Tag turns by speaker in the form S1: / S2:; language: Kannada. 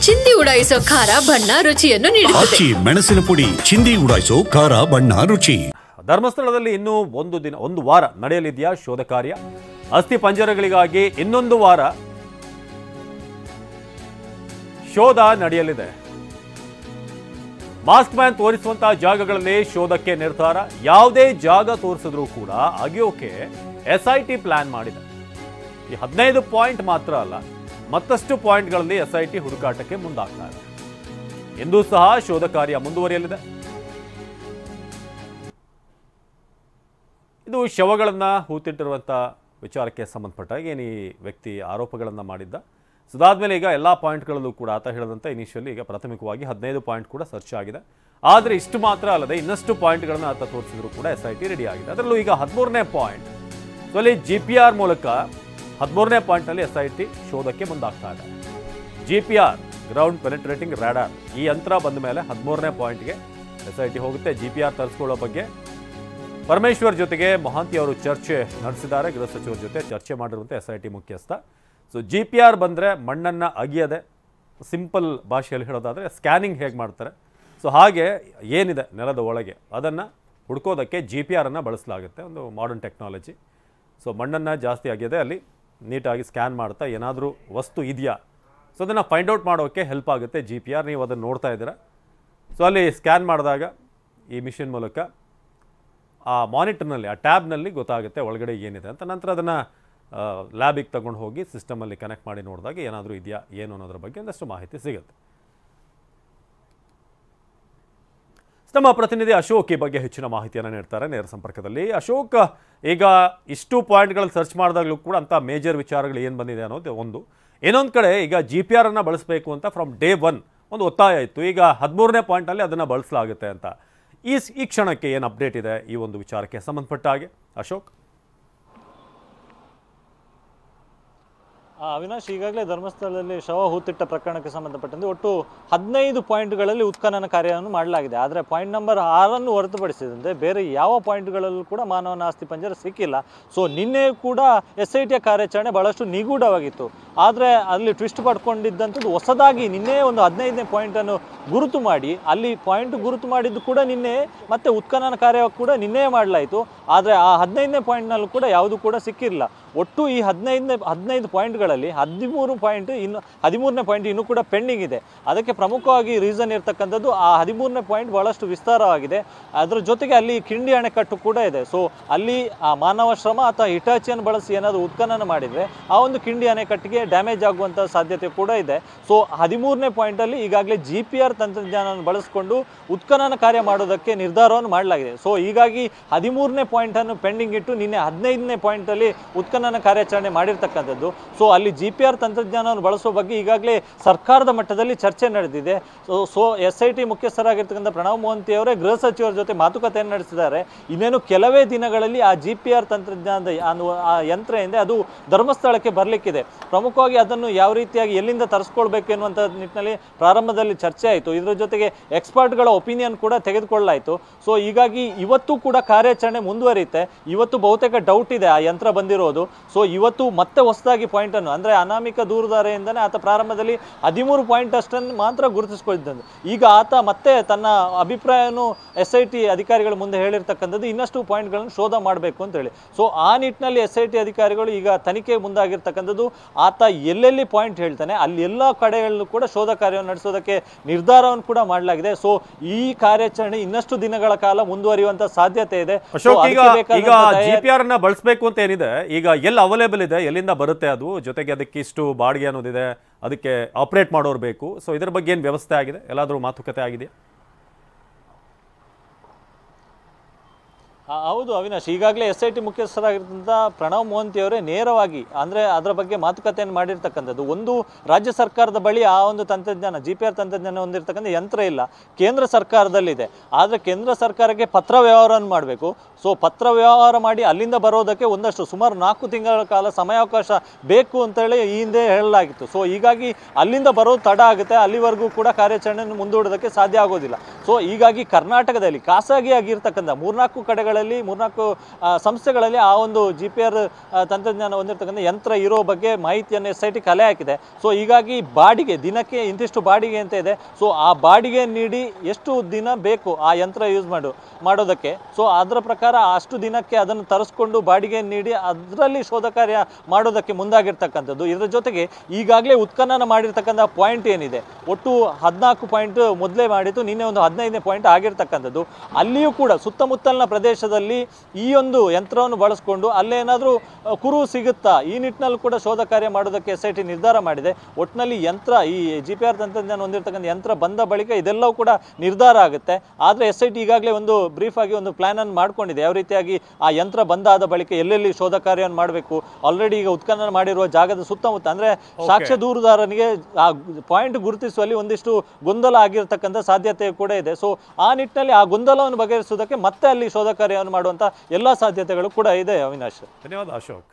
S1: ಚಿಂದಿ ಉಡಾಯಿಸೋ ಖಾರ ಬಣ್ಣ ರುಚಿಯನ್ನು ನೀಡುತ್ತದೆ.
S2: ಮೆಣಸಿನ ಪುಡಿ ಚಿಂದಿ ಉಡಾಯಿಸೋ ಖಾರ ಬಣ್ಣ ರುಚಿ.
S3: ಧರ್ಮಸ್ಥಳದಲ್ಲಿ ಇನ್ನೂ ಒಂದು ವಾರ ನಡೆಯಲಿದೆಯಾ ಶೋಧ ಕಾರ್ಯ. ಅಸ್ಥಿ ಪಂಜರಗಳಿಗಾಗಿ ಇನ್ನೊಂದು ವಾರ ಶೋಧ ನಡೆಯಲಿದೆ. ಮಾಸ್ಕ್ ಮ್ಯಾನ್ ತೋರಿಸುವಂತಹ ಜಾಗಗಳಲ್ಲಿ ಶೋಧಕ್ಕೆ ನಿರ್ಧಾರ. ಯಾವುದೇ ಜಾಗ ತೋರಿಸಿದ್ರೂ ಕೂಡ ಅಗಿಯೋಕೆ SIT ಪ್ಲಾನ್ ಮಾಡಿದೆ. ಈ 15 ಪಾಯಿಂಟ್ ಮಾತ್ರ ಅಲ್ಲ, ಮತ್ತಷ್ಟು ಪಾಯಿಂಟ್ಗಳಲ್ಲಿ SIT ಹುಡುಕಾಟಕ್ಕೆ ಮುಂದಾಗ್ತಾ ಇದೆ. ಇಂದು ಸಹ ಶೋಧ ಕಾರ್ಯ ಮುಂದುವರಿಯಲಿದೆ. ಇದು ಶವಗಳನ್ನು ಹೂತಿಟ್ಟಿರುವಂಥ ವಿಚಾರಕ್ಕೆ ಸಂಬಂಧಪಟ್ಟಾಗ ಏನು ಈ ವ್ಯಕ್ತಿ ಆರೋಪಗಳನ್ನು ಮಾಡಿದ್ದ. ಅದಾದ್ಮೇಲೆ ಈಗ ಎಲ್ಲ ಪಾಯಿಂಟ್ಗಳಲ್ಲೂ ಕೂಡ ಆತ ಹೇಳಿದಂತೆ ಇನಿಷಿಯಲಿ ಈಗ ಪ್ರಾಥಮಿಕವಾಗಿ 15 ಪಾಯಿಂಟ್ ಕೂಡ ಸರ್ಚ್ ಆಗಿದೆ. ಆದರೆ ಇಷ್ಟು ಮಾತ್ರ ಅಲ್ಲದೆ ಇನ್ನಷ್ಟು ಪಾಯಿಂಟ್ಗಳನ್ನು ಆತ ತೋರಿಸಿದ್ರು ಕೂಡ SIT ರೆಡಿ ಆಗಿದೆ. ಅದರಲ್ಲೂ ಈಗ 13ನೇ ಪಾಯಿಂಟ್, ಸೊ ಅಲ್ಲಿ GPR ಮೂಲಕ 13ನೇ ಪಾಯಿಂಟ್ನಲ್ಲಿ SIT ಶೋಧಕ್ಕೆ ಮುಂದಾಗ್ತಾ ಇದೆ. GPR ಗ್ರೌಂಡ್ ಪೆನೆಟ್ರೇಟಿಂಗ್ ರಾಡಾರ್ ಈ ಯಂತ್ರ ಬಂದ ಮೇಲೆ 13ನೇ ಪಾಯಿಂಟ್ಗೆ SIT ಹೋಗುತ್ತೆ. GPR ತರಿಸ್ಕೊಳ್ಳೋ ಬಗ್ಗೆ ಪರಮೇಶ್ವರ್ ಜೊತೆಗೆ ಮಹಾಂತಿ ಅವರು ಚರ್ಚೆ ನಡೆಸಿದ್ದಾರೆ. ಗೃಹ ಸಚಿವರ ಜೊತೆ ಚರ್ಚೆ ಮಾಡಿರುವಂತೆ SIT ಮುಖ್ಯಸ್ಥ. ಸೊ GPR ಬಂದರೆ ಮಣ್ಣನ್ನು ಅಗಿಯದೆ, ಸಿಂಪಲ್ ಭಾಷೆಯಲ್ಲಿ ಹೇಳೋದಾದರೆ ಸ್ಕ್ಯಾನಿಂಗ್ ಹೇಗೆ ಮಾಡ್ತಾರೆ, ಸೊ ಹಾಗೆ ಏನಿದೆ ನೆಲದ ಒಳಗೆ ಅದನ್ನು ಹುಡ್ಕೋದಕ್ಕೆ GPR ಬಳಸಲಾಗುತ್ತೆ. ಒಂದು ಮಾಡರ್ನ್ ಟೆಕ್ನಾಲಜಿ. ಸೊ ಮಣ್ಣನ್ನು ಜಾಸ್ತಿ ಅಗಿಯದೆ ಅಲ್ಲಿ ನೀಟಾಗಿ ಸ್ಕ್ಯಾನ್ ಮಾಡ್ತಾ ಏನಾದರೂ ವಸ್ತು ಇದೆಯಾ, ಸೊ ಅದನ್ನು ಫೈಂಡ್ ಔಟ್ ಮಾಡೋಕ್ಕೆ ಹೆಲ್ಪ್ ಆಗುತ್ತೆ GPR. ನೀವು ಅದನ್ನು ನೋಡ್ತಾ ಇದ್ದೀರಾ. ಸೊ ಅಲ್ಲಿ ಸ್ಕ್ಯಾನ್ ಮಾಡಿದಾಗ ಈ ಮಿಷಿನ್ ಮೂಲಕ ಆ ಮಾನಿಟರ್ನಲ್ಲಿ, ಆ ಟ್ಯಾಬ್ನಲ್ಲಿ ಗೊತ್ತಾಗುತ್ತೆ ಒಳಗಡೆ ಏನಿದೆ ಅಂತ. ನಂತರ ಅದನ್ನು ಲ್ಯಾಬಿಗೆ ತಗೊಂಡು ಹೋಗಿ ಸಿಸ್ಟಮಲ್ಲಿ ಕನೆಕ್ಟ್ ಮಾಡಿ ನೋಡಿದಾಗ ಏನಾದರೂ ಇದೆಯಾ ಏನು ಅನ್ನೋದ್ರ ಬಗ್ಗೆ ಒಂದಷ್ಟು ಮಾಹಿತಿ ಸಿಗುತ್ತೆ. ನಮ್ಮ ಪ್ರತಿನಿಧಿ ಅಶೋಕ್ ಈ ಬಗ್ಗೆ ಹೆಚ್ಚಿನ ಮಾಹಿತಿಯನ್ನು ನೀಡ್ತಾರೆ ನೇರ ಸಂಪರ್ಕದಲ್ಲಿ. ಅಶೋಕ್, ಈಗ ಇಷ್ಟು ಪಾಯಿಂಟ್ಗಳಲ್ಲಿ ಸರ್ಚ್ ಮಾಡಿದಾಗಲೂ ಕೂಡ ಅಂಥ ಮೇಜರ್ ವಿಚಾರಗಳು ಏನು ಬಂದಿದೆ ಅನ್ನೋದು ಒಂದು. ಇನ್ನೊಂದು ಕಡೆ ಈಗ GPR ಬಳಸಬೇಕು ಅಂತ ಫ್ರಮ್ ಡೇ 1 ಒಂದು ಒತ್ತಾಯ ಇತ್ತು. ಈಗ 13ನೇ ಪಾಯಿಂಟಲ್ಲಿ ಅದನ್ನು ಬಳಸಲಾಗುತ್ತೆ ಅಂತ. ಈ ಕ್ಷಣಕ್ಕೆ ಏನು ಅಪ್ಡೇಟ್ ಇದೆ ಈ ಒಂದು ವಿಚಾರಕ್ಕೆ ಸಂಬಂಧಪಟ್ಟ ಹಾಗೆ ಅಶೋಕ್?
S4: ಅವಿನಾಶ್, ಈಗಾಗಲೇ ಧರ್ಮಸ್ಥಳದಲ್ಲಿ ಶವ ಹೂತಿಟ್ಟ ಪ್ರಕರಣಕ್ಕೆ ಸಂಬಂಧಪಟ್ಟಂತೆ ಒಟ್ಟು 15 ಪಾಯಿಂಟ್ಗಳಲ್ಲಿ ಉತ್ಖನನ ಕಾರ್ಯವನ್ನು ಮಾಡಲಾಗಿದೆ. ಆದರೆ ಪಾಯಿಂಟ್ ನಂಬರ್ 6 ಹೊರತುಪಡಿಸಿದಂತೆ ಬೇರೆ ಯಾವ ಪಾಯಿಂಟ್ಗಳಲ್ಲೂ ಕೂಡ ಮಾನವನ ಆಸ್ತಿ ಪಂಜರ ಸಿಕ್ಕಿಲ್ಲ. ಸೊ ನಿನ್ನೆ ಕೂಡ SIT ಕಾರ್ಯಾಚರಣೆ ಬಹಳಷ್ಟು ನಿಗೂಢವಾಗಿತ್ತು. ಆದರೆ ಅಲ್ಲಿ ಟ್ವಿಸ್ಟ್ ಪಡ್ಕೊಂಡಿದ್ದಂಥದ್ದು ಹೊಸದಾಗಿ ನಿನ್ನೆ ಒಂದು 15ನೇ ಪಾಯಿಂಟನ್ನು ಗುರುತು ಮಾಡಿ, ಅಲ್ಲಿ ಪಾಯಿಂಟ್ ಗುರುತು ಮಾಡಿದ್ದು ಕೂಡ ನಿನ್ನೆ, ಮತ್ತು ಉತ್ಖನನ ಕಾರ್ಯ ಕೂಡ ನಿನ್ನೆ ಮಾಡಲಾಯಿತು. ಆದರೆ ಆ 15ನೇ ಪಾಯಿಂಟ್ನಲ್ಲೂ ಕೂಡ ಯಾವುದೂ ಕೂಡ ಸಿಕ್ಕಿರಲಿಲ್ಲ. ಒಟ್ಟು ಈ 15 ಪಾಯಿಂಟ್ಗಳಲ್ಲಿ 13 ಪಾಯಿಂಟ್ ಇನ್ನು 13ನೇ ಪಾಯಿಂಟ್ ಇನ್ನೂ ಕೂಡ ಪೆಂಡಿಂಗ್ ಇದೆ. ಅದಕ್ಕೆ ಪ್ರಮುಖವಾಗಿ ರೀಸನ್ ಇರ್ತಕ್ಕಂಥದ್ದು ಆ 13ನೇ ಪಾಯಿಂಟ್ ಬಹಳಷ್ಟು ವಿಸ್ತಾರವಾಗಿದೆ. ಅದರ ಜೊತೆಗೆ ಅಲ್ಲಿ ಕಿಂಡಿ ಅಣೆಕಟ್ಟು ಕೂಡ ಇದೆ. ಸೊ ಅಲ್ಲಿ ಆ ಮಾನವ ಶ್ರಮ ಅಥವಾ ಹಿಟಾಚಿಯನ್ನು ಬಳಸಿ ಏನಾದರೂ ಉತ್ಖನನ ಮಾಡಿದರೆ ಆ ಒಂದು ಕಿಂಡಿ ಅಣೆಕಟ್ಟಿಗೆ ಡ್ಯಾಮೇಜ್ ಆಗುವಂಥ ಸಾಧ್ಯತೆ ಕೂಡ ಇದೆ. ಸೊ 13ನೇ ಪಾಯಿಂಟಲ್ಲಿ ಈಗಾಗಲೇ GPR ತಂತ್ರಜ್ಞಾನವನ್ನು ಬಳಸಿಕೊಂಡು ಉತ್ಖನನ ಕಾರ್ಯ ಮಾಡೋದಕ್ಕೆ ನಿರ್ಧಾರವನ್ನು ಮಾಡಲಾಗಿದೆ. ಸೊ ಹೀಗಾಗಿ 13ನೇ ಪಾಯಿಂಟನ್ನು ಪೆಂಡಿಂಗ್ ಇಟ್ಟು ನಿನ್ನೆ 15ನೇ ಪಾಯಿಂಟಲ್ಲಿ ಉತ್ಖನನ ಕಾರ್ಯಾಚರಣೆ ಮಾಡಿರ್ತಕ್ಕಂಥದ್ದು. ಸೊ ಅಲ್ಲಿ GPR ತಂತ್ರಜ್ಞಾನವನ್ನು ಬಳಸುವ ಬಗ್ಗೆ ಈಗಾಗಲೇ ಸರ್ಕಾರದ ಮಟ್ಟದಲ್ಲಿ ಚರ್ಚೆ ನಡೆದಿದೆ. ಸೊ SIT ಮುಖ್ಯಸ್ಥರಾಗಿರ್ತಕ್ಕಂಥ ಪ್ರಣವ್ ಮೋಹಂತಿ ಅವರೇ ಗೃಹ ಸಚಿವರ ಜೊತೆ ಮಾತುಕತೆಯನ್ನು ನಡೆಸಿದ್ದಾರೆ. ಇನ್ನೇನು ಕೆಲವೇ ದಿನಗಳಲ್ಲಿ ಆ GPR ತಂತ್ರಜ್ಞಾನದ ಆ ಯಂತ್ರ ಏನಿದೆ ಅದು ಧರ್ಮಸ್ಥಳಕ್ಕೆ ಬರಲಿಕ್ಕಿದೆ. ಪ್ರಮುಖವಾಗಿ ಅದನ್ನು ಯಾವ ರೀತಿಯಾಗಿ ಎಲ್ಲಿಂದ ತರಿಸ್ಕೊಳ್ಬೇಕು ಎನ್ನುವಂಥ ನಿಟ್ಟಿನಲ್ಲಿ ಪ್ರಾರಂಭದಲ್ಲಿ ಚರ್ಚೆ ಆಯಿತು. ಇದರ ಜೊತೆಗೆ ಎಕ್ಸ್ಪರ್ಟ್ಗಳ ಒಪಿನಿಯನ್ ಕೂಡ ತೆಗೆದುಕೊಳ್ಳಲಾಯಿತು. ಸೊ ಹೀಗಾಗಿ ಇವತ್ತು ಕೂಡ ಕಾರ್ಯಾಚರಣೆ ಮುಂದುವರಿಯುತ್ತೆ. ಇವತ್ತು ಬಹುತೇಕ ಡೌಟ್ ಇದೆ ಆ ಯಂತ್ರ ಬಂದಿರೋದು. ಸೊ ಇವತ್ತು ಮತ್ತೆ ಹೊಸದಾಗಿ ಪಾಯಿಂಟನ್ನು, ಅಂದರೆ ಅನಾಮಿಕ ದೂರುದಾರೆಯಿಂದನೇ ಆತ ಪ್ರಾರಂಭದಲ್ಲಿ 13 ಪಾಯಿಂಟ್ ಅಷ್ಟನ್ನು ಮಾತ್ರ ಗುರುತಿಸ್ಕೊಳ್ತಿದ್ದಂತೆ. ಈಗ ಆತ ಮತ್ತೆ ತನ್ನ ಅಭಿಪ್ರಾಯವನ್ನು SIT ಅಧಿಕಾರಿಗಳ ಮುಂದೆ ಹೇಳಿರ್ತಕ್ಕಂಥದ್ದು ಇನ್ನಷ್ಟು ಪಾಯಿಂಟ್ಗಳನ್ನು ಶೋಧ ಮಾಡಬೇಕು ಅಂತೇಳಿ. ಸೊ ಆ ನಿಟ್ಟಿನಲ್ಲಿ SIT ಅಧಿಕಾರಿಗಳು ಈಗ ತನಿಖೆ ಮುಂದಾಗಿರ್ತಕ್ಕಂಥದ್ದು. ಆತ ಎಲ್ಲೆಲ್ಲಿ ಪಾಯಿಂಟ್ ಹೇಳ್ತಾನೆ ಅಲ್ಲಿ ಎಲ್ಲ ಕಡೆಗಳಲ್ಲೂ ಕೂಡ ಶೋಧ ಕಾರ್ಯವನ್ನು ನಡೆಸೋದಕ್ಕೆ ನಿರ್ಧಾರವನ್ನು ಕೂಡ ಮಾಡಲಾಗಿದೆ. ಸೊ ಈ ಕಾರ್ಯಾಚರಣೆ ಇನ್ನಷ್ಟು ದಿನಗಳ ಕಾಲ ಮುಂದುವರಿಯುವಂತ ಸಾಧ್ಯತೆ ಇದೆ.
S3: ಈಗ GPR ಬಳಸಬೇಕು ಅಂತ ಏನಿದೆ, ಈಗ ಎಲ್ಲಿ ಅವೈಲೇಬಲ್ ಇದೆ, ಎಲ್ಲಿಂದ ಬರುತ್ತೆ ಅದು, ಜೊತೆಗೆ ಅದಕ್ಕೆ ಇಷ್ಟು ಬಾಡಿಗೆ ಅನ್ನೋದಿದೆ, ಅದಕ್ಕೆ ಆಪರೇಟ್ ಮಾಡೋರು ಬೇಕು. ಸೊ ಇದರ ಬಗ್ಗೆ ಏನು ವ್ಯವಸ್ಥೆ ಆಗಿದೆ, ಎಲ್ಲಾದರೂ ಮಾತುಕತೆ ಆಗಿದೆಯಾ?
S4: ಹೌದು ಅವಿನಾಶ್, ಈಗಾಗಲೇ SIT ಮುಖ್ಯಸ್ಥರಾಗಿರ್ತಂಥ ಪ್ರಣವ್ ಮೋಹಂತಿ ಅವರೇ ನೇರವಾಗಿ ಅಂದರೆ ಅದರ ಬಗ್ಗೆ ಮಾತುಕತೆಯನ್ನು ಮಾಡಿರ್ತಕ್ಕಂಥದ್ದು. ಒಂದು, ರಾಜ್ಯ ಸರ್ಕಾರದ ಬಳಿ ಆ ಒಂದು ತಂತ್ರಜ್ಞಾನ GPR ತಂತ್ರಜ್ಞಾನ ಹೊಂದಿರತಕ್ಕಂಥ ಯಂತ್ರ ಇಲ್ಲ, ಕೇಂದ್ರ ಸರ್ಕಾರದಲ್ಲಿದೆ. ಆದರೆ ಕೇಂದ್ರ ಸರ್ಕಾರಕ್ಕೆ ಪತ್ರ ವ್ಯವಹಾರವನ್ನು ಮಾಡಬೇಕು. ಸೊ ಪತ್ರ ವ್ಯವಹಾರ ಮಾಡಿ ಅಲ್ಲಿಂದ ಬರೋದಕ್ಕೆ ಒಂದಷ್ಟು ಸುಮಾರು 4 ತಿಂಗಳ ಕಾಲ ಸಮಯಾವಕಾಶ ಬೇಕು ಅಂತೇಳಿ ಈ ಹಿಂದೆ ಹೇಳಲಾಗಿತ್ತು. ಸೊ ಹೀಗಾಗಿ ಅಲ್ಲಿಂದ ಬರೋದು ತಡ ಆಗುತ್ತೆ. ಅಲ್ಲಿವರೆಗೂ ಕೂಡ ಕಾರ್ಯಾಚರಣೆಯನ್ನು ಮುಂದೂಡೋದಕ್ಕೆ ಸಾಧ್ಯ ಆಗೋದಿಲ್ಲ. ಸೊ ಹೀಗಾಗಿ ಕರ್ನಾಟಕದಲ್ಲಿ ಖಾಸಗಿಯಾಗಿರ್ತಕ್ಕಂಥ 3-4 ಕಡೆಗಳಲ್ಲಿ ಕಂಪನಿಗಳಲ್ಲಿ 3-4 ಸಂಸ್ಥೆಗಳಲ್ಲಿ ಆ ಒಂದು GPR ತಂತ್ರಜ್ಞಾನ ಹೊಂದಿರತಕ್ಕಂಥ ಯಂತ್ರ ಇರೋ ಬಗ್ಗೆ ಮಾಹಿತಿಯನ್ನು SIT ಕಲೆ ಹಾಕಿದೆ. ಸೊ ಹೀಗಾಗಿ ಬಾಡಿಗೆ ದಿನಕ್ಕೆ ಇಂತಿಷ್ಟು ಬಾಡಿಗೆ ಅಂತ ಇದೆ. ಸೊ ಆ ಬಾಡಿಗೆ ನೀಡಿ ಎಷ್ಟು ದಿನ ಬೇಕು ಆ ಯಂತ್ರ ಯೂಸ್ ಮಾಡೋದಕ್ಕೆ, ಸೊ ಅದರ ಪ್ರಕಾರ ಅಷ್ಟು ದಿನಕ್ಕೆ ಅದನ್ನು ತರಿಸ್ಕೊಂಡು ಬಾಡಿಗೆ ನೀಡಿ ಅದರಲ್ಲಿ ಶೋಧ ಕಾರ್ಯ ಮಾಡೋದಕ್ಕೆ ಮುಂದಾಗಿರ್ತಕ್ಕಂಥದ್ದು. ಇದರ ಜೊತೆಗೆ ಈಗಾಗಲೇ ಉತ್ಖನನ ಮಾಡಿರ್ತಕ್ಕಂಥ ಪಾಯಿಂಟ್ ಏನಿದೆ, ಒಟ್ಟು 14 ಪಾಯಿಂಟ್ ಮೊದಲೇ ಮಾಡಿದ್ದು, ನಿನ್ನೆ ಒಂದು 15ನೇ ಪಾಯಿಂಟ್ ಆಗಿರ್ತಕ್ಕಂಥದ್ದು. ಅಲ್ಲಿಯೂ ಕೂಡ ಸುತ್ತಮುತ್ತಲಿನ ಪ್ರದೇಶದಲ್ಲಿ ಈ ಒಂದು ಯಂತ್ರವನ್ನು ಬಳಸ್ಕೊಂಡು ಅಲ್ಲೇನಾದರೂ ಕುರು ಸಿಗುತ್ತಾ ಈ ನಿಟ್ಟಿನಲ್ಲಿ ಕೂಡ ಶೋಧ ಕಾರ್ಯ ಮಾಡೋದಕ್ಕೆ SIT ನಿರ್ಧಾರ ಮಾಡಿದೆ. ಒಟ್ಟಿನಲ್ಲಿ ಯಂತ್ರ ಈ GPR ತಂತ್ರಜ್ಞಾನ ಹೊಂದಿರತಕ್ಕಂಥ ಯಂತ್ರ ಬಂದ ಬಳಿಕ ಇದೆಲ್ಲವೂ ಕೂಡ ನಿರ್ಧಾರ ಆಗುತ್ತೆ. ಆದರೆ SIT ಈಗಾಗಲೇ ಒಂದು ಬ್ರೀಫ್ ಆಗಿ ಒಂದು ಪ್ಲಾನ್ ಅನ್ನು ಮಾಡ್ಕೊಂಡಿದೆ, ಯಾವ ರೀತಿಯಾಗಿ ಆ ಯಂತ್ರ ಬಂದಾದ ಬಳಿಕ ಎಲ್ಲೆಲ್ಲಿ ಶೋಧ ಕಾರ್ಯವನ್ನು ಮಾಡಬೇಕು. ಆಲ್ರೆಡಿ ಈಗ ಉತ್ಖನನ ಮಾಡಿರುವ ಜಾಗದ ಸುತ್ತಮುತ್ತ ಅಂದ್ರೆ ಸಾಕ್ಷ್ಯ ದೂರುದಾರನಿಗೆ ಆ ಪಾಯಿಂಟ್ ಗುರುತಿಸುವಲ್ಲಿ ಒಂದಿಷ್ಟು ಗೊಂದಲ ಆಗಿರತಕ್ಕಂಥ ಸಾಧ್ಯತೆ ಕೂಡ ಇದೆ. ಸೊ ಆ ನಿಟ್ಟಿನಲ್ಲಿ ಆ ಗೊಂದಲವನ್ನು ಬಗೆಹರಿಸುವುದಕ್ಕೆ ಮತ್ತೆ ಅಲ್ಲಿ ಶೋಧ ಕಾರ್ಯವನ್ನು ಮಾಡುವಂತ ಎಲ್ಲಾ ಸಾಧ್ಯತೆಗಳು ಕೂಡ ಇದೆ. ಅವಿನಾಶ್,
S3: ಧನ್ಯವಾದ ಅಶೋಕ್.